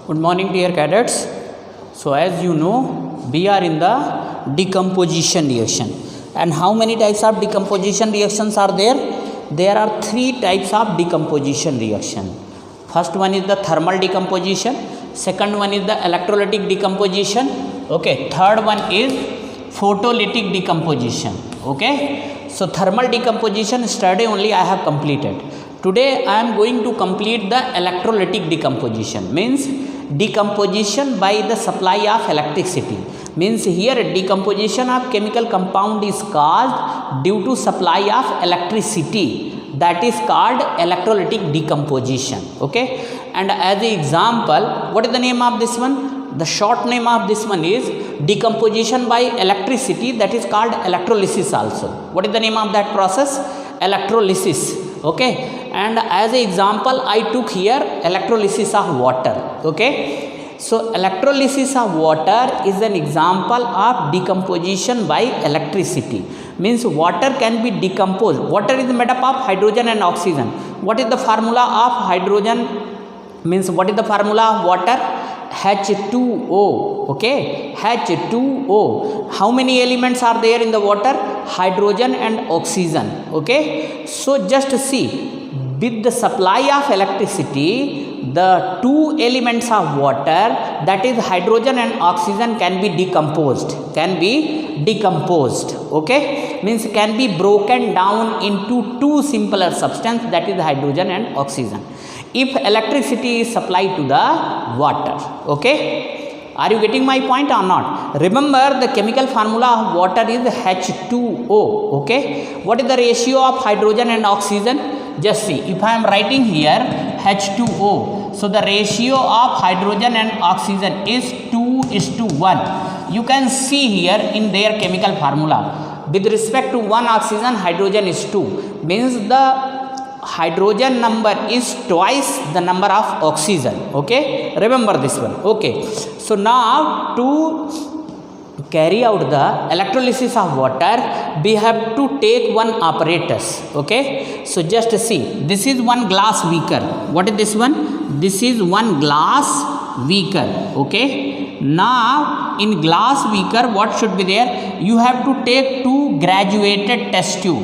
Good morning, dear cadets. So as you know, we are in the decomposition reaction. And how many types of decomposition reactions are there? There are three types of decomposition reaction. First one is the thermal decomposition. Second one is the electrolytic decomposition. Okay. Third one is photolytic decomposition. Okay. So thermal decomposition study only I have completed. Today I am going to complete the electrolytic decomposition. Means decomposition by the supply of electricity. Means here decomposition of chemical compound is caused due to supply of electricity. That is called electrolytic decomposition. Okay. And as an example, what is the name of this one? The short name of this one is decomposition by electricity, that is called electrolysis also. What is the name of that process? Electrolysis. Okay. And as an example, I took here electrolysis of water. Okay. So electrolysis of water is an example of decomposition by electricity. Means water can be decomposed. Water is made up of hydrogen and oxygen. What is the formula of hydrogen? Means what is the formula of water? H2O. Okay. H2O. How many elements are there in the water? Hydrogen and oxygen. Okay. So just see, with the supply of electricity, the two elements of water, that is hydrogen and oxygen, can be decomposed. Okay. Means can be broken down into two simpler substances, that is hydrogen and oxygen, if electricity is supplied to the water. Okay. Are you getting my point or not? Remember, the chemical formula of water is H2O. Okay. What is the ratio of hydrogen and oxygen? Just see, if I am writing here H2O, so the ratio of hydrogen and oxygen is 2:1. You can see here in their chemical formula, with respect to one oxygen, hydrogen is 2. Means the hydrogen number is twice the number of oxygen. Okay. Remember this one. Okay. So now to carry out the electrolysis of water, we have to take one apparatus. Okay. So just see, this is one glass beaker. What is this one? This is one glass beaker. Okay. Now in glass beaker, what should be there? You have to take two graduated test tube.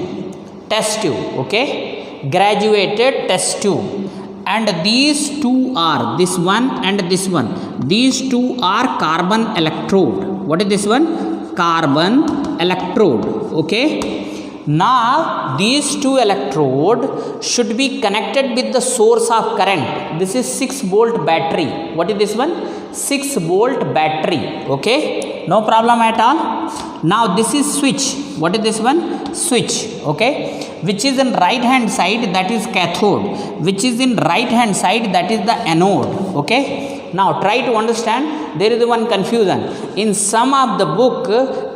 Okay. Graduated test tube. And these two are, this one and this one, these two are carbon electrode. What is this one? Carbon electrode. Okay. Now these two electrode should be connected with the source of current. This is 6-volt battery. What is this one? 6-volt battery. Okay. No problem at all. Now this is switch. What is this one? Switch. Okay. Which is in right hand side, that is cathode. Which is in right hand side, that is the anode. Okay. Now try to understand, there is one confusion. In some of the book,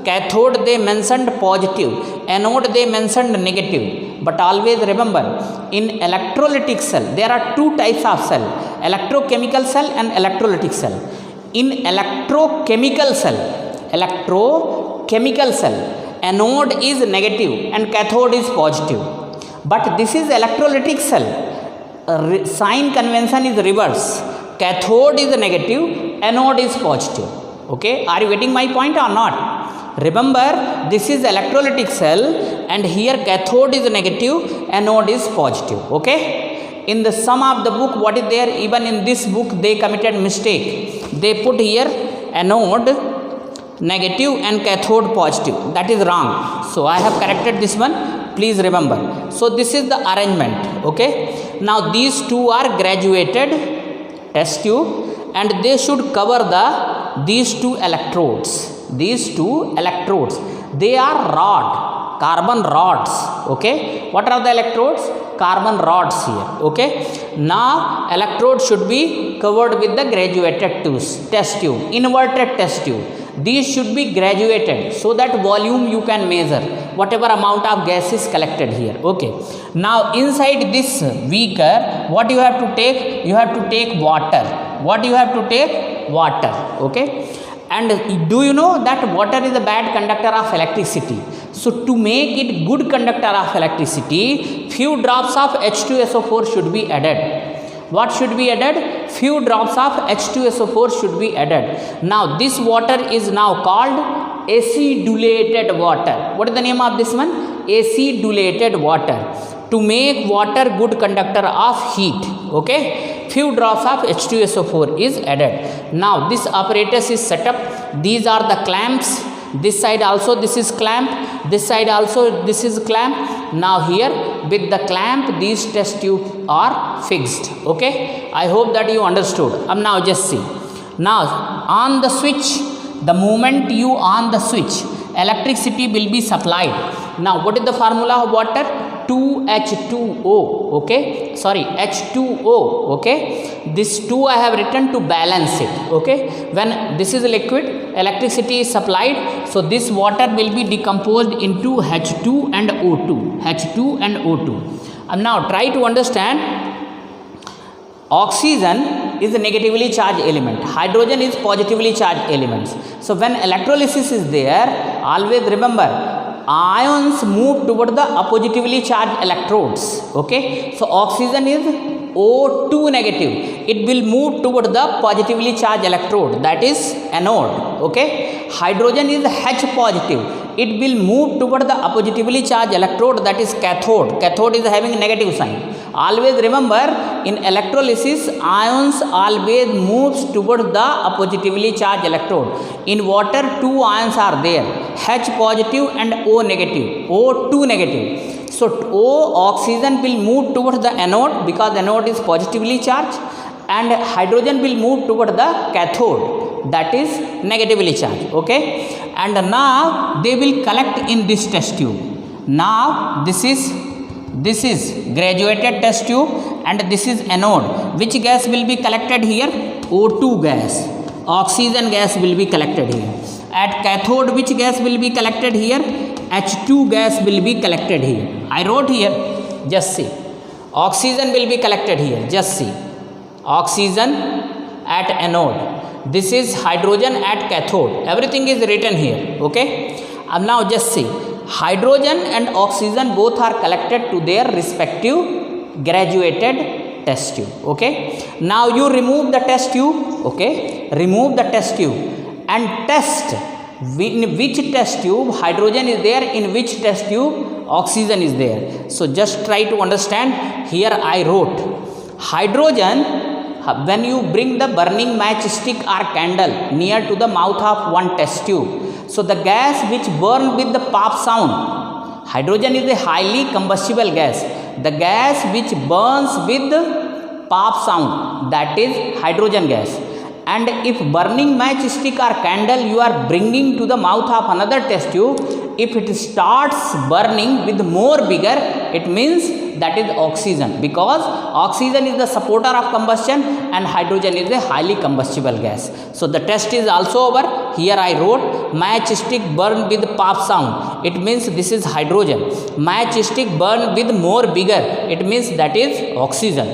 cathode they mentioned positive, anode they mentioned negative. But always remember, in electrolytic cell, there are two types of cell, electrochemical cell and electrolytic cell. In electrochemical cell, anode is negative and cathode is positive. But this is electrolytic cell. Sign convention is reverse. Cathode is negative, anode is positive. Okay. Are you getting my point or not? Remember, this is electrolytic cell and here cathode is negative, anode is positive. Okay. In the sum of the book, what is there? Even in this book, they committed mistake. They put here anode negative and cathode positive. That is wrong. So I have corrected this one. Please remember. So this is the arrangement. Okay. Now these two are graduated test tube and they should cover these two electrodes. They are carbon rods. Okay. What are the electrodes? Carbon rods here. Okay. Now electrode should be covered with the graduated test tube, inverted test tube. These should be graduated so that volume you can measure whatever amount of gas is collected here. Okay. Now inside this beaker, what you have to take? You have to take water. What you have to take? Water. Okay. And do you know that water is a bad conductor of electricity? So to make it good conductor of electricity, few drops of H2SO4 should be added. what should be added? Few drops of H2SO4 should be added. Now this water is now called acidulated water. What is the name of this one? Acidulated water. To make water good conductor of heat, okay, few drops of H2SO4 is added. Now this apparatus is set up. These are the clamps. This side also this is clamp, this side also this is clamp. Now here with the clamp these test tubes are fixed. Okay, I hope that you understood. Now just see. Now on the switch, the moment you on the switch, electricity will be supplied. Now what is the formula of water? 2H2O, okay, sorry, H2O, okay. This 2 I have written to balance it, okay. When this is liquid, electricity is supplied, so this water will be decomposed into H2 and O2, H2 and O2. Now try to understand. Oxygen is a negatively charged element, hydrogen is positively charged elements. So when electrolysis is there, always remember, ions move toward the positively charged electrodes, okay. So oxygen is O2 negative, it will move toward the positively charged electrode, that is anode, okay. Hydrogen is H positive, it will move toward the positively charged electrode, that is cathode. Cathode is having negative sign. Always remember, in electrolysis ions always moves toward the positively charged electrode. In water 2 ions are there, H positive and O negative, O2 negative. So O oxygen will move toward the anode because anode is positively charged, and hydrogen will move toward the cathode, that is negatively charged, okay. And now they will collect in this test tube. Now this is graduated test tube and this is anode. Which gas will be collected here? O2 gas. Oxygen gas will be collected here. At cathode which gas will be collected here? H2 gas will be collected here. I wrote here, just see. Oxygen will be collected here, just see. Oxygen at anode. This is hydrogen at cathode. Everything is written here, okay. Now just see. Hydrogen and oxygen both are collected to their respective graduated test tube, okay. Now you remove the test tube, okay, remove the test tube and test in which test tube hydrogen is there, in which test tube oxygen is there. So just try to understand. Here I wrote hydrogen. When you bring the burning matchstick or candle near to the mouth of one test tube, so the gas which burn with the pop sound, hydrogen is a highly combustible gas. The gas which burns with the pop sound, that is hydrogen gas. And if burning matchstick or candle you are bringing to the mouth of another test tube, if it starts burning with more bigger, it means that is oxygen, because oxygen is the supporter of combustion and hydrogen is a highly combustible gas. So the test is also over. Here I wrote matchstick burn with pop sound, it means this is hydrogen. Matchstick burn with more bigger, it means that is oxygen.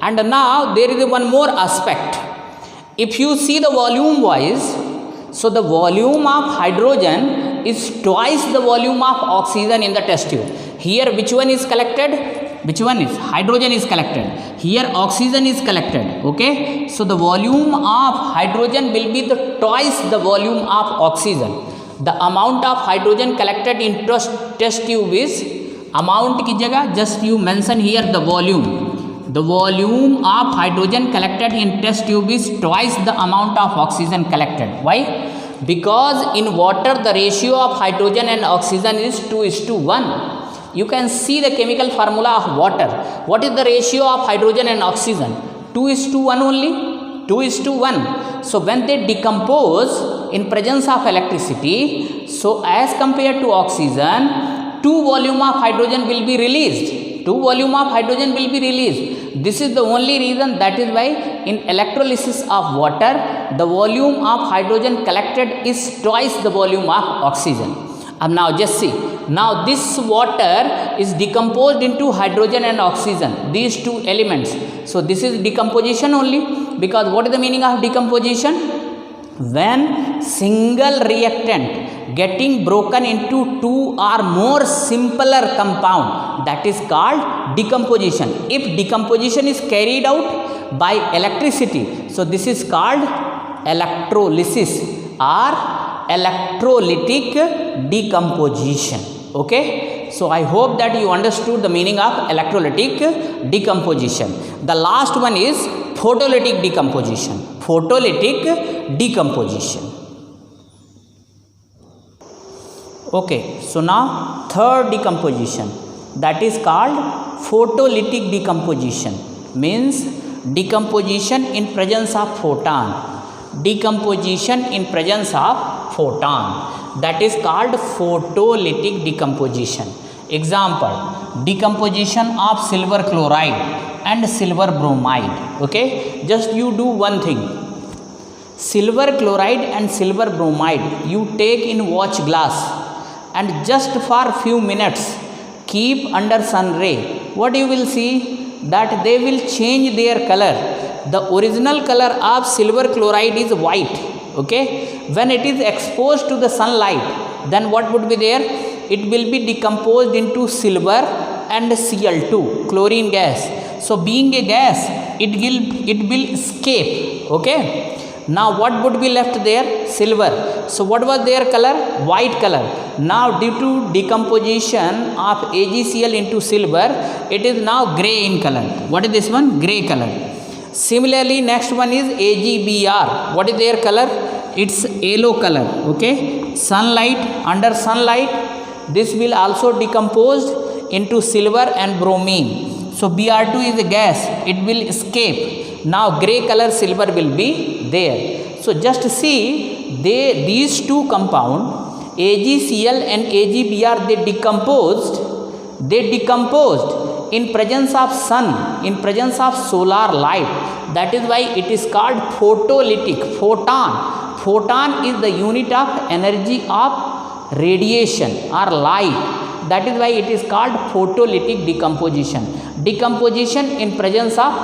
And now there is one more aspect. If you see the volume wise, so the volume of hydrogen is twice the volume of oxygen in the test tube. Here which one is collected? Which one is? Hydrogen is collected. Here oxygen is collected, okay. So the volume of hydrogen will be the twice the volume of oxygen. The amount of hydrogen collected in test tube is, amount की जगह just you mention here the volume. The volume of hydrogen collected in test tube is twice the amount of oxygen collected. Why? Because in water the ratio of hydrogen and oxygen is 2:1. You can see the chemical formula of water. What is the ratio of hydrogen and oxygen? 2:1 only. 2:1. So when they decompose in presence of electricity, so as compared to oxygen, 2 volume of hydrogen will be released. 2 volume of hydrogen will be released. This is the only reason, that is why in electrolysis of water, the volume of hydrogen collected is twice the volume of oxygen. Now just see. Now this water is decomposed into hydrogen and oxygen, these two elements. So this is decomposition only, because what is the meaning of decomposition? When single reactant getting broken into 2 or more simpler compound, that is called decomposition. If decomposition is carried out by electricity. So this is called electrolysis or electrolytic decomposition. Okay, so I hope that you understood the meaning of electrolytic decomposition. The last one is photolytic decomposition. Photolytic decomposition. Okay, so now third decomposition, that is called photolytic decomposition, means decomposition in presence of photon. Decomposition in presence of photon, that is called photolytic decomposition. Example, decomposition of silver chloride and silver bromide. Okay, just you do one thing. Silver chloride and silver bromide you take in watch glass and just for few minutes keep under sun ray. What you will see, that they will change their color. The original color of silver chloride is white. Okay, when it is exposed to the sunlight, then what would be there? It will be decomposed into silver and Cl2, chlorine gas. So being a gas, it will escape. Okay, now what would be left there? Silver. So what was their color? White color. Now due to decomposition of AgCl into silver, it is now gray in color. What is this one? Gray color. Similarly, next one is AgBr. What is their color? It's yellow color. Okay, sunlight, under sunlight, this will also decomposed into silver and bromine. So Br2 is a gas, it will escape. Now gray color silver will be there. So just see, these two compound AgCl and AgBr, they decomposed in presence of sun, in presence of solar light. That is why it is called photolytic. Photon is the unit of energy of radiation or light. That is why it is called photolytic decomposition. Decomposition in presence of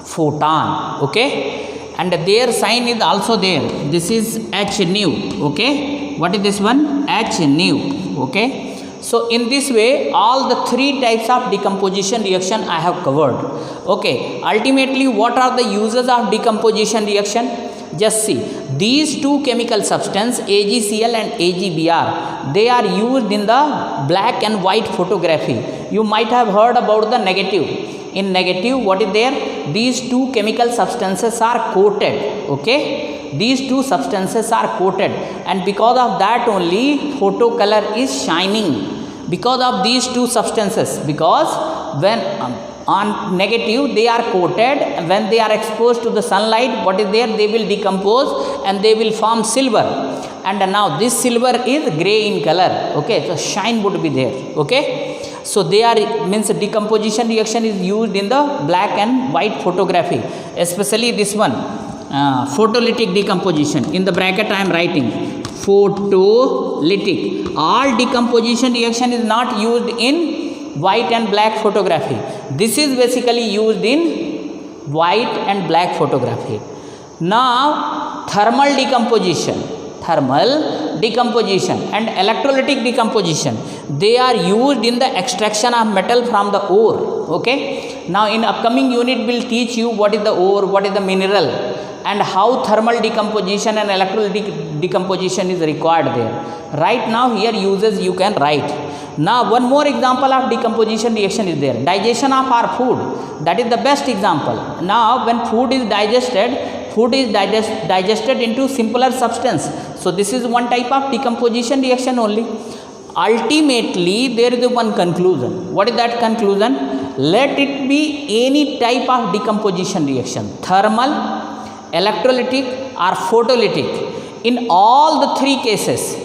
photon. Okay, and their sign is also there. This is H nu. Okay, what is this one? H nu. Okay. So in this way, all the three types of decomposition reaction I have covered. Okay, ultimately what are the uses of decomposition reaction? Just see, these two chemical substance AgCl and AgBr, they are used in the black and white photography. You might have heard about the negative. In negative, what is there? These two chemical substances are coated. Okay, these two substances are coated, and because of that only photo color is shining. Because of these two substances, because when on negative they are coated, when they are exposed to the sunlight, what is there? They will decompose and they will form silver, and now this silver is gray in color. Okay, so shine would be there. Okay, so they are, means decomposition reaction is used in the black and white photography, especially this one, photolytic decomposition. In the bracket I am writing photolytic. All decomposition reaction is not used in white and black photography. This is basically used in white and black photography. Now thermal decomposition and electrolytic decomposition, they are used in the extraction of metal from the ore. Okay, now in upcoming unit will teach you what is the ore, what is the mineral, and how thermal decomposition and electrolytic decomposition is required there. Right now here uses you can write. Now one more example of decomposition reaction is there. Digestion of our food, that is the best example. Now when food is digested into simpler substance. So this is one type of decomposition reaction only. Ultimately there is one conclusion. What is that conclusion? Let it be any type of decomposition reaction, thermal, electrolytic or photolytic. In all the three cases,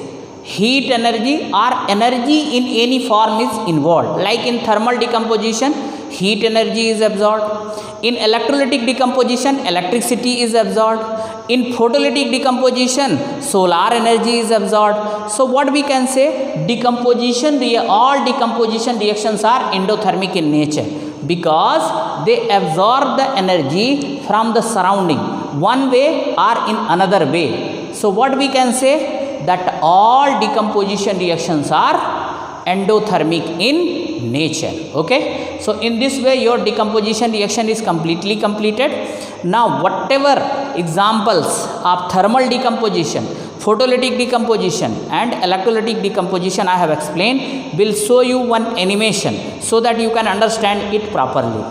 heat energy or energy in any form is involved. Like in thermal decomposition, heat energy is absorbed. In electrolytic decomposition, electricity is absorbed. In photolytic decomposition, solar energy is absorbed. So what we can say, all decomposition reactions are endothermic in nature, because they absorb the energy from the surrounding one way or in another way. So what we can say, that all decomposition reactions are endothermic in nature. Okay, so in this way your decomposition reaction is completely completed. Now whatever examples of thermal decomposition, photolytic decomposition and electrolytic decomposition I have explained will show you one animation so that you can understand it properly.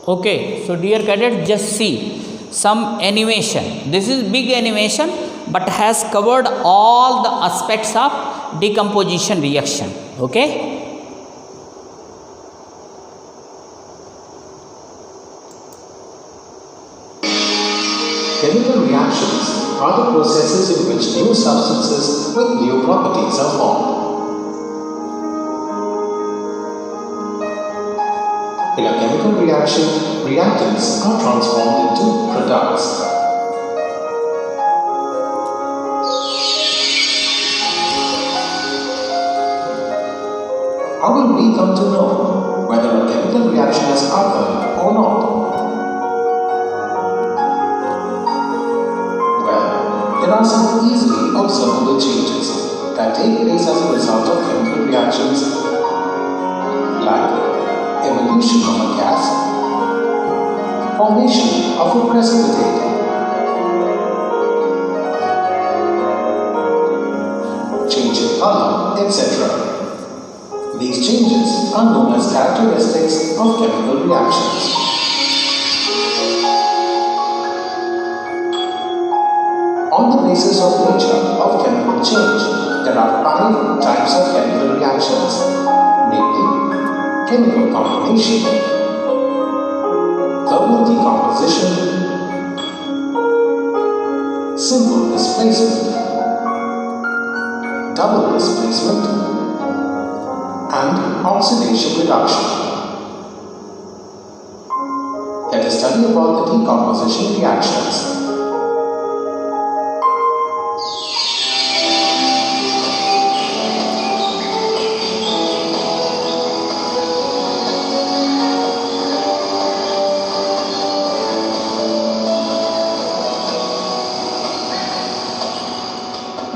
Okay, so dear cadets, just see some animation. This is big animation but has covered all the aspects of decomposition reaction. Okay. Chemical reactions are the processes in which new substances with new properties are formed. In a chemical reaction, reactants are transformed into products. How will we come to know whether a chemical reaction has occurred or not? Well, there are some easily observable changes that take place as a result of chemical reactions, like evolution of a gas, formation of a precipitate, change in color, etc. These changes are known as characteristics of chemical reactions. On the basis of nature of chemical change, there are 5 types of chemical reactions, namely chemical combination, thermal decomposition, simple displacement, double displacement, and oxidation reduction. Let us study about the decomposition reactions.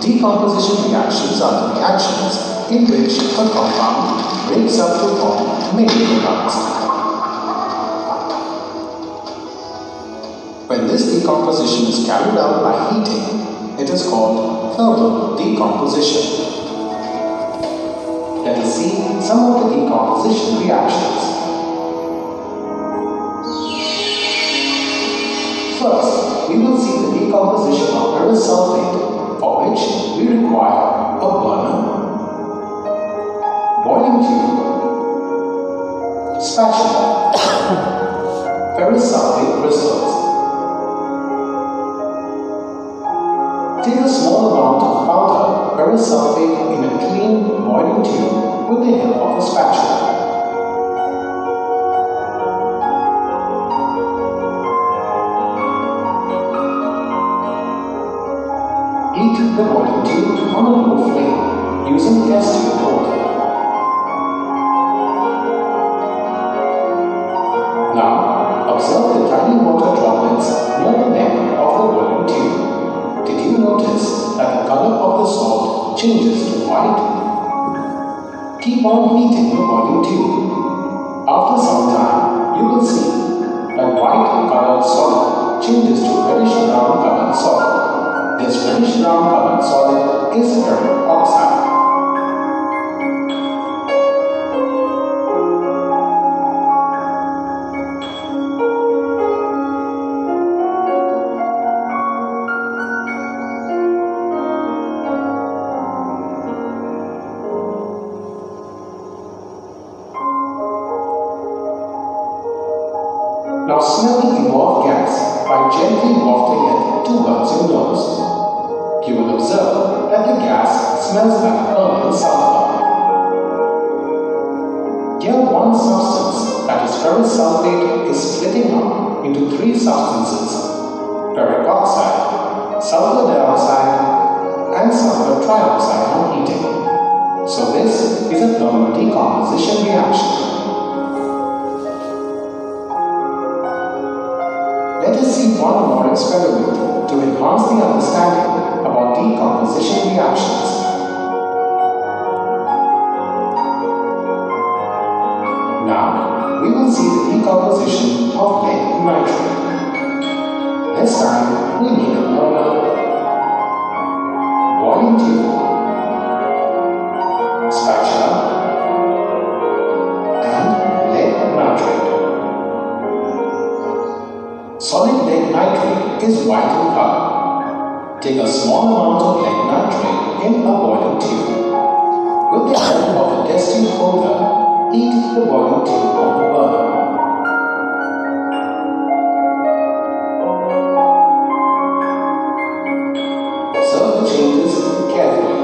Decomposition reactions are the reactions in which a compound breaks up to form many products. When this decomposition is carried out by heating, it is called thermal decomposition. Let us see some of the decomposition reactions. First, we will see the decomposition of ferrous sulfate, for which we require a burner, boiling tube, spatula, ferrous sulfate crystals. Take a small amount of powder ferrous sulfate in a clean boiling tube with the help of a spatula. Heat the boiling tube on a low flame using test tube water. Now, observe the tiny water droplets near the neck of the boiling tube. Did you notice that the color of the salt changes to white? Keep on heating the boiling tube. After some time, you will see that white colored solid changes to reddish brown colored solid. This reddish brown colored solid is ferric oxide. Now smell the evolved gas by gently wafting it towards your nose. You will observe that the gas smells like burning sulfur. Here one substance, that is ferrous sulfate, is splitting up into 3 substances: ferric oxide, sulfur dioxide, and sulfur trioxide on heating. So this is a thermal decomposition reaction. Let us see one more experiment to enhance the understanding about decomposition reactions. we will see the decomposition of lead nitrate. This time, we need a burner, boiling tube, spatula, and lead nitrate. Solid lead nitrate is white in color. Take a small amount of lead nitrate in a boiling tube. With the help of a test tube holder, heat the boiling tube on the burner. Observe the changes carefully.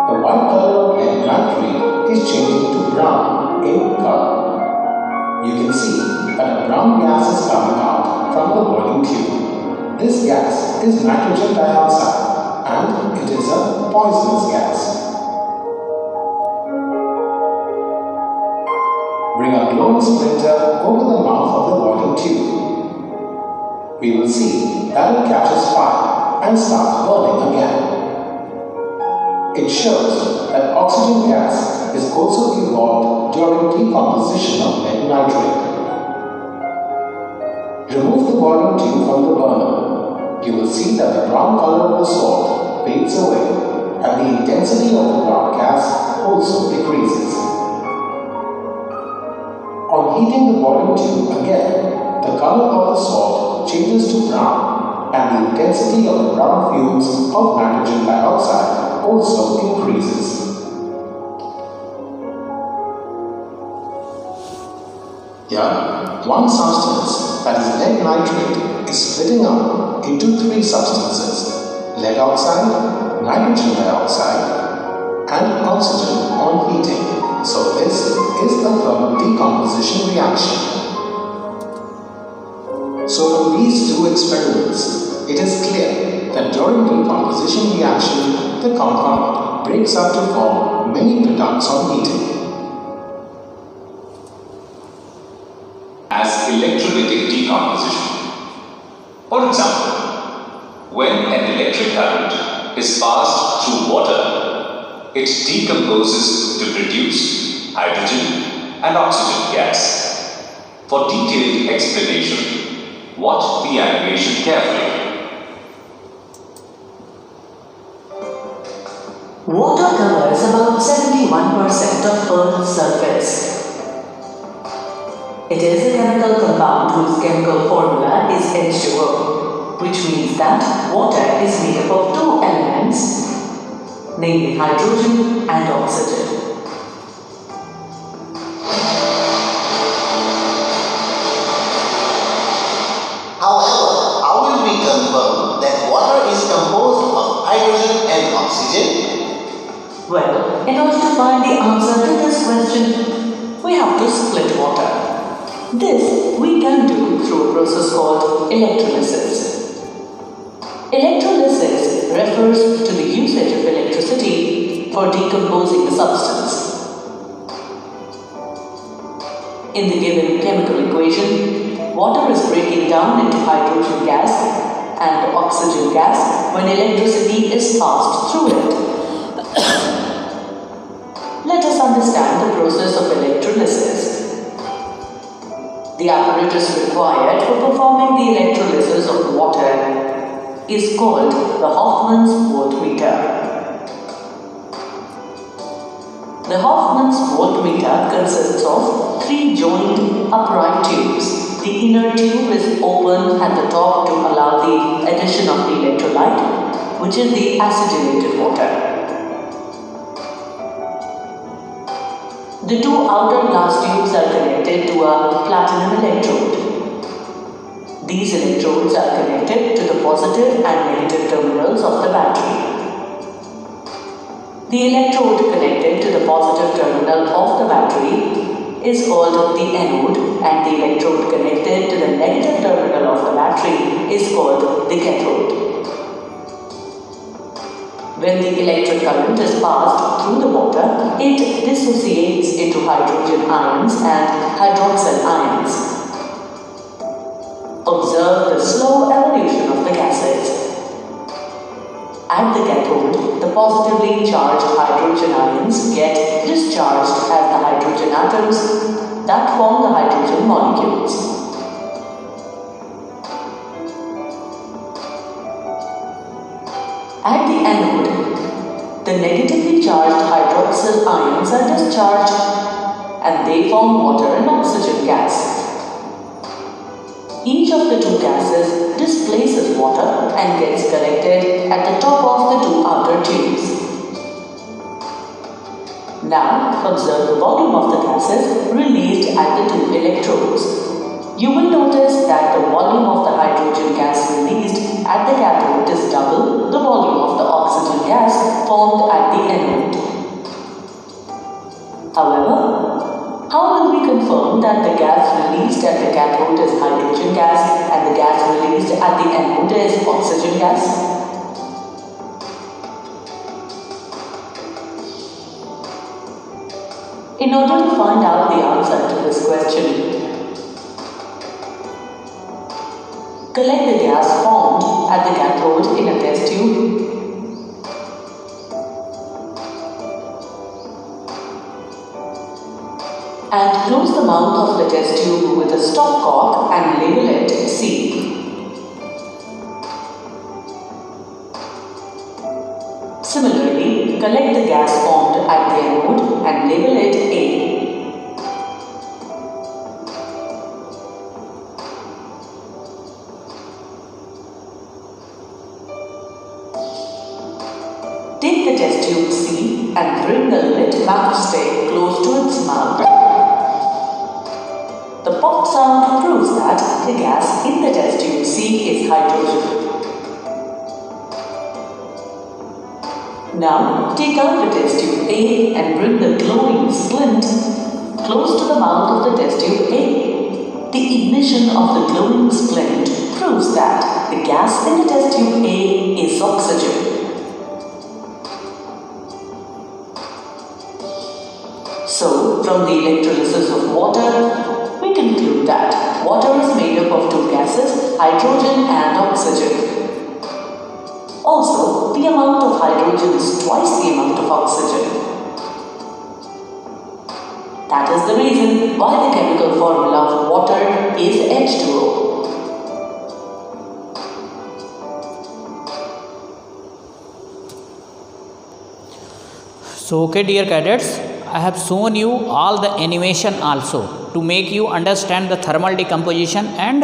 The white color of lead nitrate is changing to brown in color. You can see that a brown gas is coming out from the boiling tube. This gas is nitrogen dioxide and it is a poisonous gas. Bring a glowing splinter over the mouth of the boiling tube. We will see that it catches fire and starts burning again. It shows that oxygen gas is also involved during decomposition of lead nitrate. Remove the boiling tube from the burner. You will see that the brown color of the salt fades away and the intensity of the brown gas also decreases. On heating the boiling tube again, the color of the salt changes to brown and the intensity of the brown fumes of nitrogen dioxide also increases. Here, one substance, that is lead nitrate, is splitting up into three substances: lead oxide, nitrogen dioxide, and oxygen on heating. So this is a thermal decomposition reaction. So from these two experiments, it is clear that during decomposition reaction, the compound breaks up to form many products on heating. As electrolytic decomposition. For example, when an electric current is passed through water, it decomposes to produce hydrogen and oxygen gas. For detailed explanation, watch the animation carefully. Water covers about 71% of Earth's surface. It is a chemical compound whose chemical formula is H2O, which means that water is made up of two elements, namely hydrogen and oxygen. However, how will we confirm that water is composed of hydrogen and oxygen? Well, in order to find the answer to this question, we have to split water. This we can do through a process called electrolysis. Electrolysis refers to the usage of electricity for decomposing the substance. In the given chemical equation, water is breaking down into hydrogen gas and oxygen gas when electricity is passed through it. Let us understand the process of electrolysis. The apparatus required for performing the electrolysis of water is called the Hofmann's voltmeter. The Hofmann's voltmeter consists of three joined upright tubes. The inner tube is open at the top to allow the addition of the electrolyte, which is the acidulated water. The two outer glass tubes are connected to a platinum electrode. These electrodes are connected to the positive and negative terminals of the battery. The electrode connected to the positive terminal of the battery is called the anode, and the electrode connected to the negative terminal of the battery is called the cathode. When the electric current is passed through the water, it dissociates into hydrogen ions and hydroxyl ions. Observe the slow evolution of the gases. At the cathode, the positively charged hydrogen ions get discharged as the hydrogen atoms that form the hydrogen molecules. At the anode, the negatively charged hydroxyl ions are discharged and they form water and oxygen gas. Each of the two gases displaces water and gets collected at the top of the two outer tubes. Now, observe the volume of the gases released at the two electrodes. You will notice that the volume of the hydrogen gas released at the cathode is double the volume of the oxygen gas formed at the anode. However, how will we confirm that the gas released at the cathode is hydrogen gas and the gas released at the anode is oxygen gas? In order to find out the answer to this question, collect the gas formed at the cathode in a test tube. And close the mouth of the test tube with a stopcock and label it C. Similarly, collect the gas formed at the anode and label it A. Take the test tube C and bring the lit matchstick close to its mouth. The pop sound proves that the gas in the test tube C is hydrogen. Now, take out the test tube A and bring the glowing splint close to the mouth of the test tube A. The emission of the glowing splint proves that the gas in the test tube A is oxygen. So, from the electrolysis of water, we conclude that water is made up of two gases, hydrogen and oxygen. Also, the amount of hydrogen is twice the amount of oxygen. That is the reason why the chemical formula of water is H2O. So, okay dear cadets, I have shown you all the animation also to make you understand the thermal decomposition and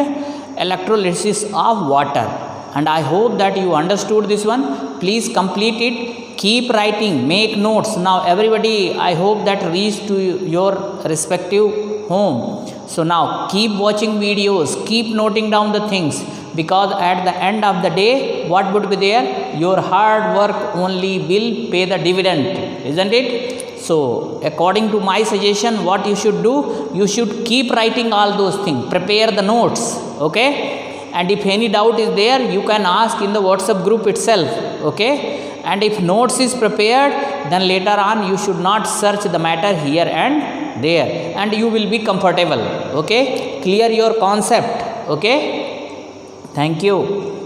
electrolysis of water. And I hope that you understood this one. Please complete it. Keep writing. Make notes. Now everybody, I hope that reach to your respective home. So now keep watching videos. Keep noting down the things. Because at the end of the day, what would be there? Your hard work only will pay the dividend. Isn't it? So according to my suggestion, what you should do? You should keep writing all those things. Prepare the notes. Okay? And if any doubt is there, you can ask in the WhatsApp group itself. Okay? And if notes is prepared, then later on you should not search the matter here and there. And you will be comfortable. Okay? Clear your concept. Okay? Thank you.